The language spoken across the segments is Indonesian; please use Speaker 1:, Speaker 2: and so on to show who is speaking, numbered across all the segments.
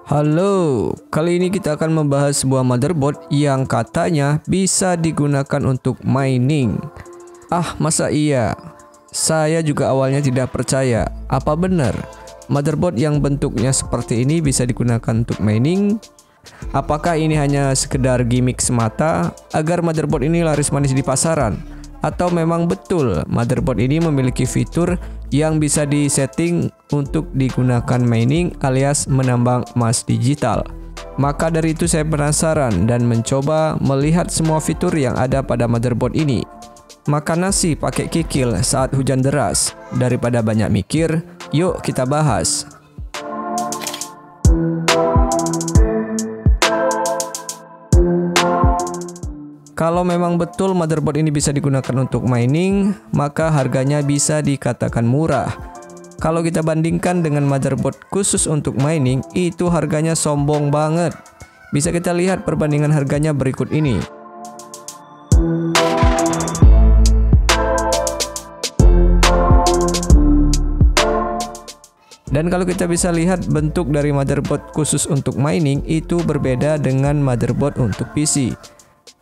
Speaker 1: Halo, kali ini kita akan membahas sebuah motherboard yang katanya bisa digunakan untuk mining. Masa iya? Saya juga awalnya tidak percaya. Apa benar motherboard yang bentuknya seperti ini bisa digunakan untuk mining? Apakah ini hanya sekedar gimmick semata agar motherboard ini laris manis di pasaran? Atau memang betul motherboard ini memiliki fitur yang bisa disetting untuk digunakan mining alias menambang emas digital? Maka dari itu saya penasaran dan mencoba melihat semua fitur yang ada pada motherboard ini. Makan nasi pakai kikil saat hujan deras. Daripada banyak mikir, yuk kita bahas. Kalau memang betul motherboard ini bisa digunakan untuk mining, maka harganya bisa dikatakan murah. Kalau kita bandingkan dengan motherboard khusus untuk mining, itu harganya sombong banget. Bisa kita lihat perbandingan harganya berikut ini. Dan kalau kita bisa lihat bentuk dari motherboard khusus untuk mining itu berbeda dengan motherboard untuk PC.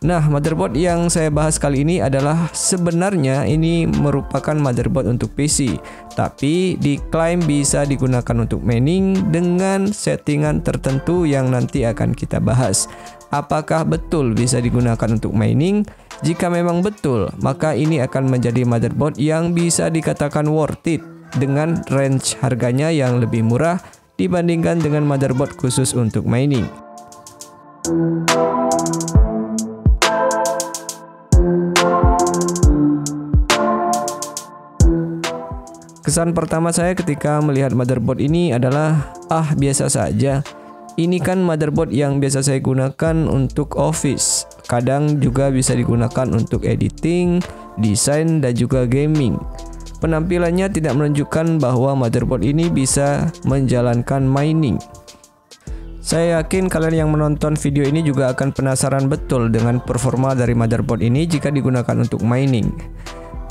Speaker 1: Nah, motherboard yang saya bahas kali ini adalah sebenarnya ini merupakan motherboard untuk PC, tapi diklaim bisa digunakan untuk mining dengan settingan tertentu yang nanti akan kita bahas. Apakah betul bisa digunakan untuk mining? Jika memang betul, maka ini akan menjadi motherboard yang bisa dikatakan worth it dengan range harganya yang lebih murah dibandingkan dengan motherboard khusus untuk mining. Kesan pertama saya ketika melihat motherboard ini adalah biasa saja. Ini kan motherboard yang biasa saya gunakan untuk office. Kadang juga bisa digunakan untuk editing, desain, dan juga gaming. Penampilannya tidak menunjukkan bahwa motherboard ini bisa menjalankan mining. Saya yakin kalian yang menonton video ini juga akan penasaran betul dengan performa dari motherboard ini jika digunakan untuk mining.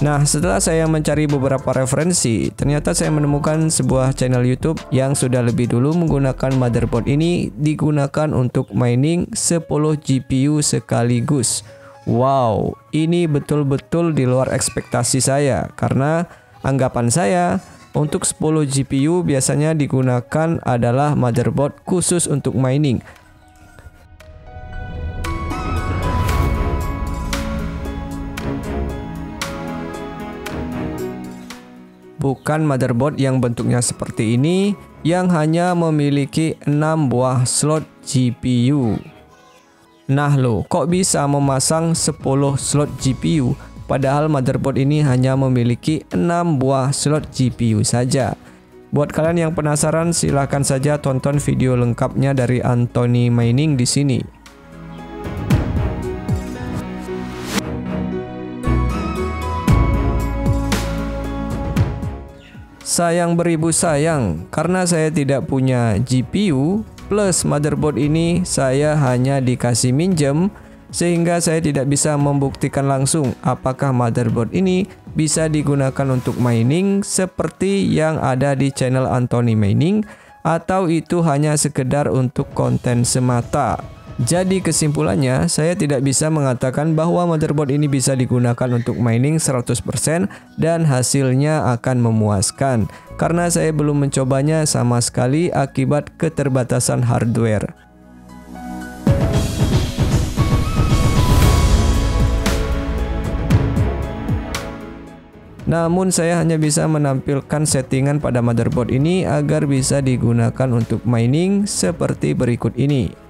Speaker 1: Nah, setelah saya mencari beberapa referensi, ternyata saya menemukan sebuah channel YouTube yang sudah lebih dulu menggunakan motherboard ini digunakan untuk mining 10 GPU sekaligus. Wow, ini betul-betul di luar ekspektasi saya, karena anggapan saya untuk 10 GPU biasanya digunakan adalah motherboard khusus untuk mining. Bukan motherboard yang bentuknya seperti ini yang hanya memiliki 6 buah slot GPU. Nah loh, kok bisa memasang 10 slot GPU padahal motherboard ini hanya memiliki 6 buah slot GPU saja? Buat kalian yang penasaran, silahkan saja tonton video lengkapnya dari Anthony Mining di sini. Sayang beribu sayang, karena saya tidak punya GPU plus motherboard ini saya hanya dikasih minjem, sehingga saya tidak bisa membuktikan langsung apakah motherboard ini bisa digunakan untuk mining seperti yang ada di channel Anthony Mining, atau itu hanya sekedar untuk konten semata. Jadi kesimpulannya, saya tidak bisa mengatakan bahwa motherboard ini bisa digunakan untuk mining 100% dan hasilnya akan memuaskan, karena saya belum mencobanya sama sekali akibat keterbatasan hardware. Namun saya hanya bisa menampilkan settingan pada motherboard ini agar bisa digunakan untuk mining seperti berikut ini.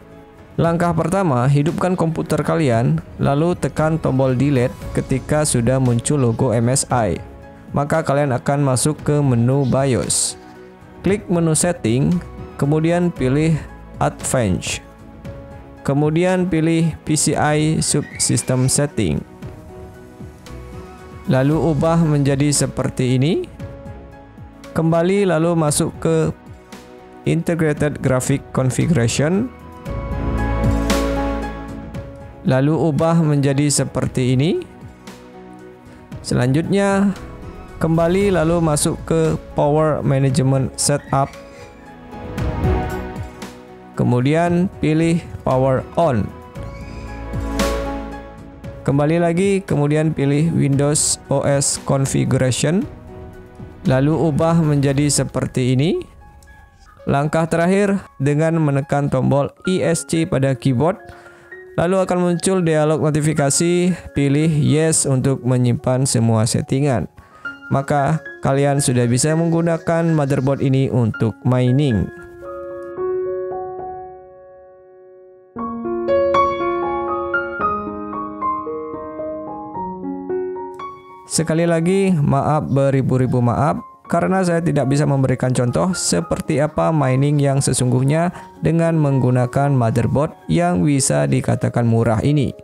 Speaker 1: Langkah pertama, hidupkan komputer kalian, lalu tekan tombol delete ketika sudah muncul logo MSI. Maka kalian akan masuk ke menu BIOS. Klik menu setting, kemudian pilih Advanced. Kemudian pilih PCI Subsystem Setting. Lalu ubah menjadi seperti ini. Kembali lalu masuk ke Integrated Graphic Configuration. Lalu ubah menjadi seperti ini. Selanjutnya kembali lalu masuk ke Power Management Setup. kemudian pilih power on. Kembali lagi, kemudian pilih Windows OS Configuration, lalu ubah menjadi seperti ini. Langkah terakhir dengan menekan tombol ESC pada keyboard, lalu akan muncul dialog notifikasi, pilih yes untuk menyimpan semua settingan. Maka kalian sudah bisa menggunakan motherboard ini untuk mining. Sekali lagi, maaf beribu-ribu maaf karena saya tidak bisa memberikan contoh seperti apa mining yang sesungguhnya dengan menggunakan motherboard yang bisa dikatakan murah ini.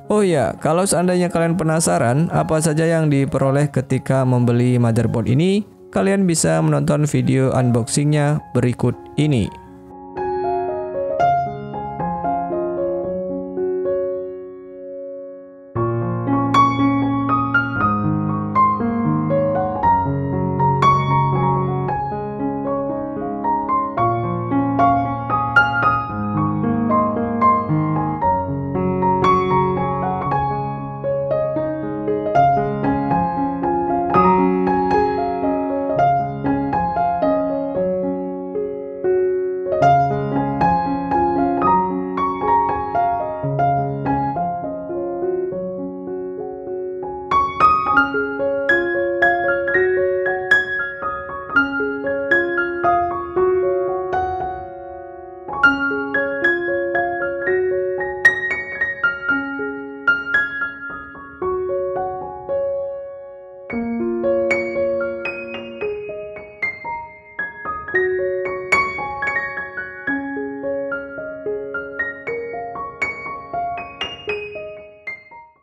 Speaker 1: Oh ya, kalau seandainya kalian penasaran apa saja yang diperoleh ketika membeli motherboard ini, kalian bisa menonton video unboxingnya berikut ini.